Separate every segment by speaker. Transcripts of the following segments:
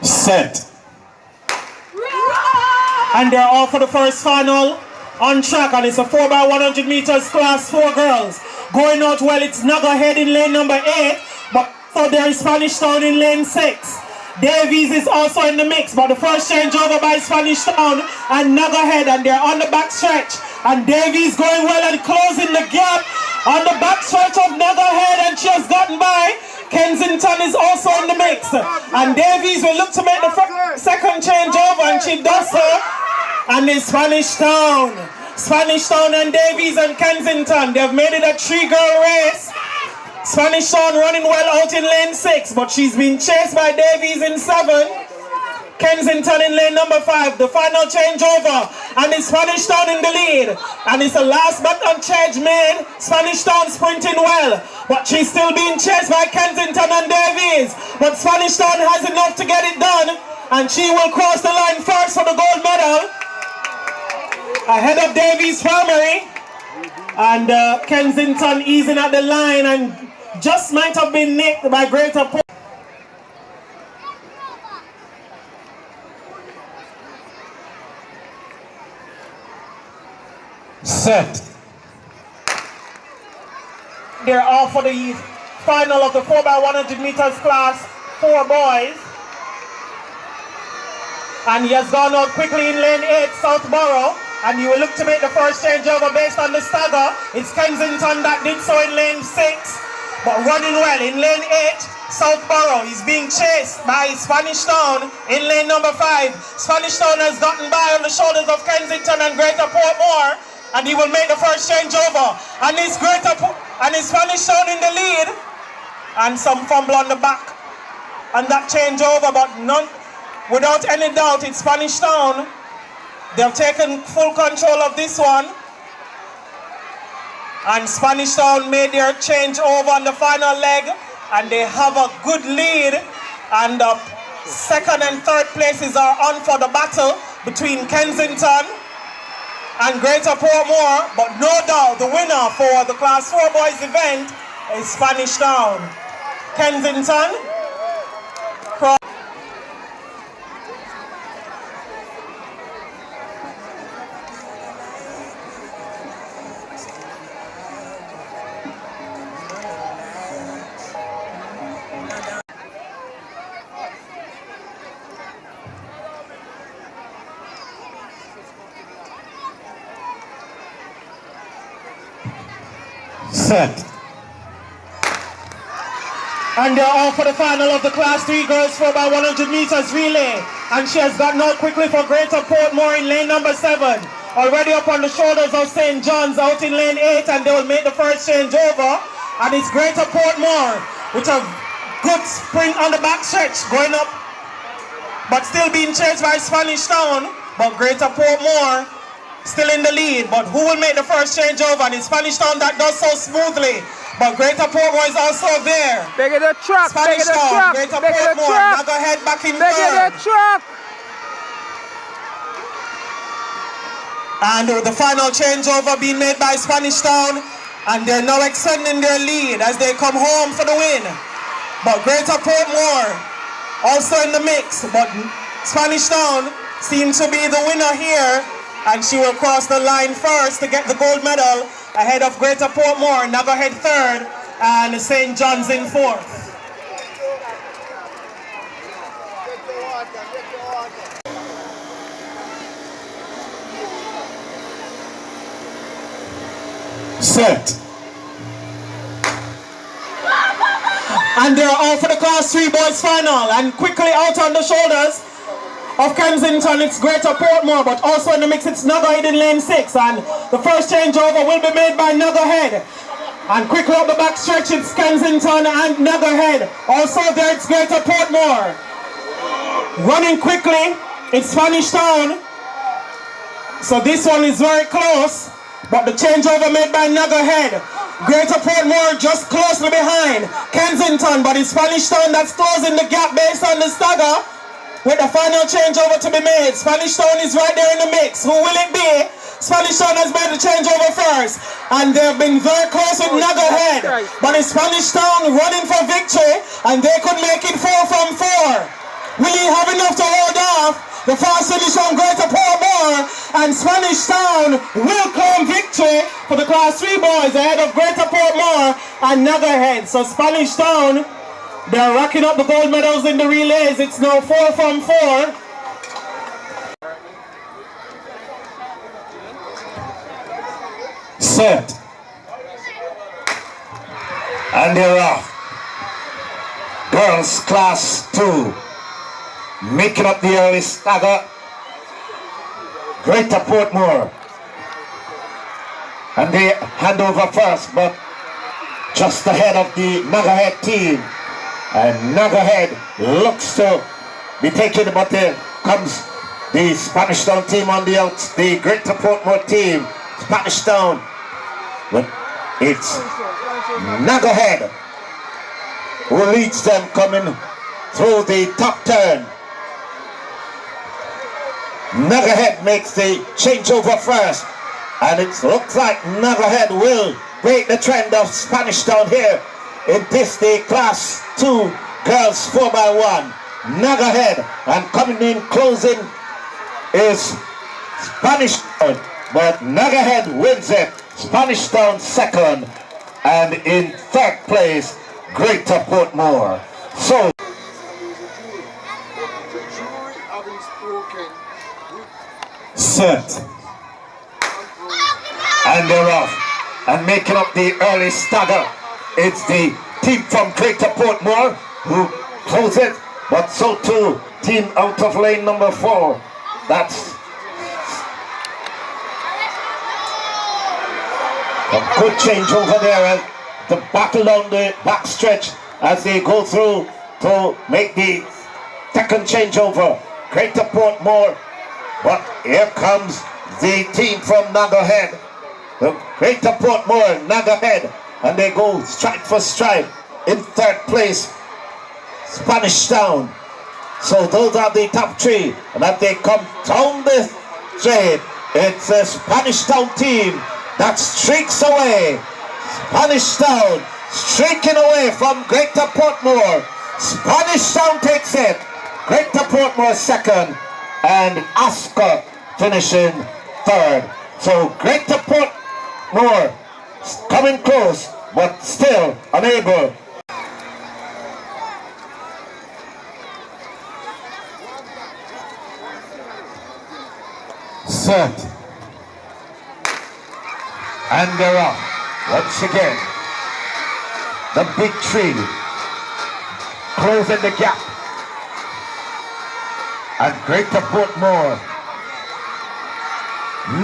Speaker 1: Set. And they're all for the first final on track, and it's a 4x100 meters class, 4 girls. Going out well, it's Nuggerhead in lane number 8, but so there is Spanish Town in lane 6. Davies is also in the mix, but the first changeover by Spanish Town and Nuggerhead, and they're on the back stretch. And Davies going well and closing the gap on the back stretch of Nuggerhead, and she has gotten by. Kensington is also in the mix, and Davies will look to make the second changeover, and she does so. And it's Spanish Town and Davies and Kensington, they've made it a 3-girl race. Spanish Town running well out in lane 6, but she's been chased by Davies in 7. Kensington in lane number 5, the final changeover, and it's Spanish Town in the lead. And it's the last button change made. Spanish Town sprinting well, but she's still being chased by Kensington and Davies. But Spanish Town has enough to get it done, and she will cross the line first for the gold medal, ahead of Davies Primary. And Kensington easing at the line and just might have been nicked by Greater Port. Set. They're off for the final of the 4x100 meters class, 4 boys. And he has gone out quickly in lane 8, Southborough. And he will look to make the first changeover based on the stagger. It's Kensington that did so in lane 6, but running well in lane 8. Southborough is being chased by Spanish Town in lane number 5. Spanish Town has gotten by on the shoulders of Kensington and Greater Portmore, and he will make the first changeover. And it's Spanish Town in the lead, and some fumble on the back and that changeover, but none, without any doubt, it's Spanish Town. They've taken full control of this one, and Spanish Town made their change over on the final leg, and they have a good lead, and the second and third places are on for the battle between Kensington and Greater Portmore, but no doubt the winner for the Class 4 Boys event is Spanish Town. Kensington. Set. And they're all for the final of the Class 3 girls 4x100 meters relay. And she has gotten out quickly for Greater Portmore in lane number 7. Already up on the shoulders of St. John's out in lane 8, and they will make the first change over. And it's Greater Portmore with a good sprint on the back stretch going up, but still being chased by Spanish Town. But Greater Portmore still in the lead, but who will make the first changeover? And it's Spanish Town that does so smoothly, but Greater Portmore is also there.
Speaker 2: Bigger the truck,
Speaker 1: Spanish
Speaker 2: bigger the
Speaker 1: Town,
Speaker 2: truck,
Speaker 1: Greater
Speaker 2: bigger the
Speaker 1: Portmore,
Speaker 2: truck,
Speaker 1: now go ahead back in
Speaker 2: bigger the
Speaker 1: third.
Speaker 2: truck.
Speaker 1: And the final changeover being made by Spanish Town, and they're now extending their lead as they come home for the win. But Greater Portmore also in the mix, but Spanish Town seems to be the winner here, and she will cross the line first to get the gold medal ahead of Greater Portmore, Nuggerhead 3rd, and St. John's in 4th. Set. And they're all for the Class 3 boys final, and quickly out on the shoulders of Kensington, it's Greater Portmore, but also in the mix it's Nuggerhead in lane 6, and the first changeover will be made by Nuggerhead. And quickly up the back stretch it's Kensington and Nuggerhead. Also there it's Greater Portmore. Running quickly, it's Spanish Town. So this one is very close, but the changeover made by Nuggerhead. Greater Portmore just closely behind Kensington, but it's Spanish Town that's closing the gap based on the stagger, with the final changeover to be made. Spanish Town is right there in the mix. Who will it be? Spanish Town has made the changeover first, and they've been very close with Nuggerhead, but it's Spanish Town running for victory, and they could make it 4 from 4. Will he have enough to hold off the fast finish on Greater Portmore? And Spanish Town will claim victory for the Class 3 boys ahead of Greater Portmore and Naggerhead. So Spanish Town, they're racking up the gold medals in the relays. It's now 4 from 4. Set.
Speaker 2: And they're off. Girls Class 2 making up the early stagger. Greater Portmore. And they hand over first, but just ahead of the Naggerhead team. And Naggerhead looks to be taking, but there comes the Spanish Town team on the out, the Greater Portmore team. Spanish Town. But it's Naggerhead who leads them coming through the top turn. Naggerhead makes the changeover first, and it looks like Naggerhead will break the trend of Spanish Town here in this the Class 2 girls 4x1. Naggerhead, and coming in closing is Spanish Town, but Naggerhead wins it. Spanish Town second, and in third place Greater Portmore. So
Speaker 1: set.
Speaker 2: And they're off. And making up the early stagger, it's the team from Greater Portmore who close it, but so too team out of lane number 4. That's a good change over there, and the battle on the back stretch as they go through to make the second changeover. Greater Portmore, but here comes the team from Naggerhead. The Greater Portmore, Naggerhead, and they go stride for stride. In third place, Spanish Town. So those are the top 3, and as they come down the straight, it's a Spanish Town team that streaks away. Spanish Town streaking away from Greater Portmore. Spanish Town takes it. Greater Portmore second, and Oscar finishing third. So Greater Portmore coming close, but still unable.
Speaker 1: Set.
Speaker 2: And they're off. Once again, the big 3 closing the gap. And Greater Portmore,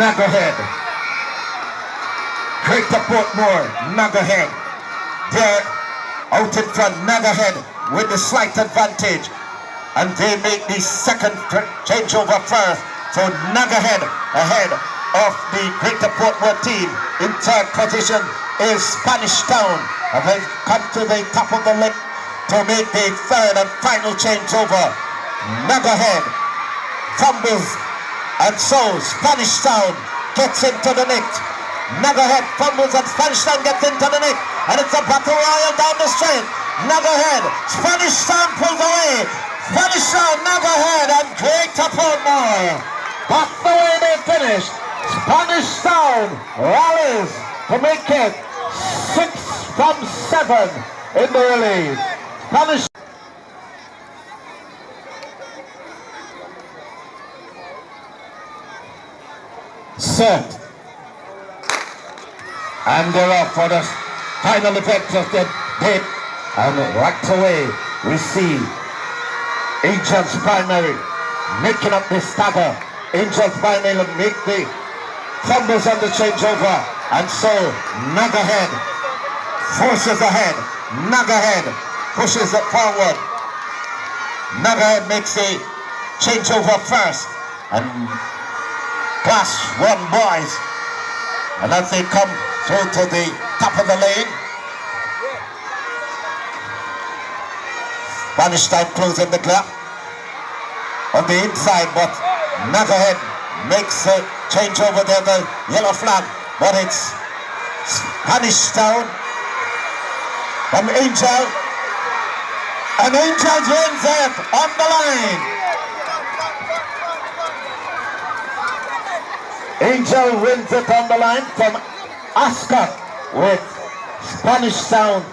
Speaker 2: Naggerhead. Greater Portmore, Naggerhead. They're out in front. Naggerhead with the slight advantage. And they make the second changeover first. So Naggerhead ahead of the Greater Portmore team. In third position is Spanish Town, and they come to the top of the list to make the third and final changeover. Naggerhead fumbles, and so Spanish Town gets into the net. Naggerhead fumbles and Spanish Town gets into the net, and it's a battle royal down the straight. Naggerhead, Spanish Town pulls away. Spanish Town, Naggerhead, and Greater Portmore. That's the way they finished. Spanish Town rallies to make it 6 from 7 in the relay. Spanish
Speaker 1: set.
Speaker 2: And they're off for the final effect of the day. And right away we see Angels Primary making up the stagger. Angels Primary make the fumbles on the changeover, and so Naggerhead forces ahead. Naggerhead pushes it forward. Naggerhead makes the changeover first, and Class 1 boys, and as they come through to the top of the lane, Spanish Town closing the gap on the inside, but Naggerhead makes a change over there, the yellow flag, but it's Spanish Town from Angel, And Angel wins it on the line. Angel wins it on the line from Ascot with Spanish Sound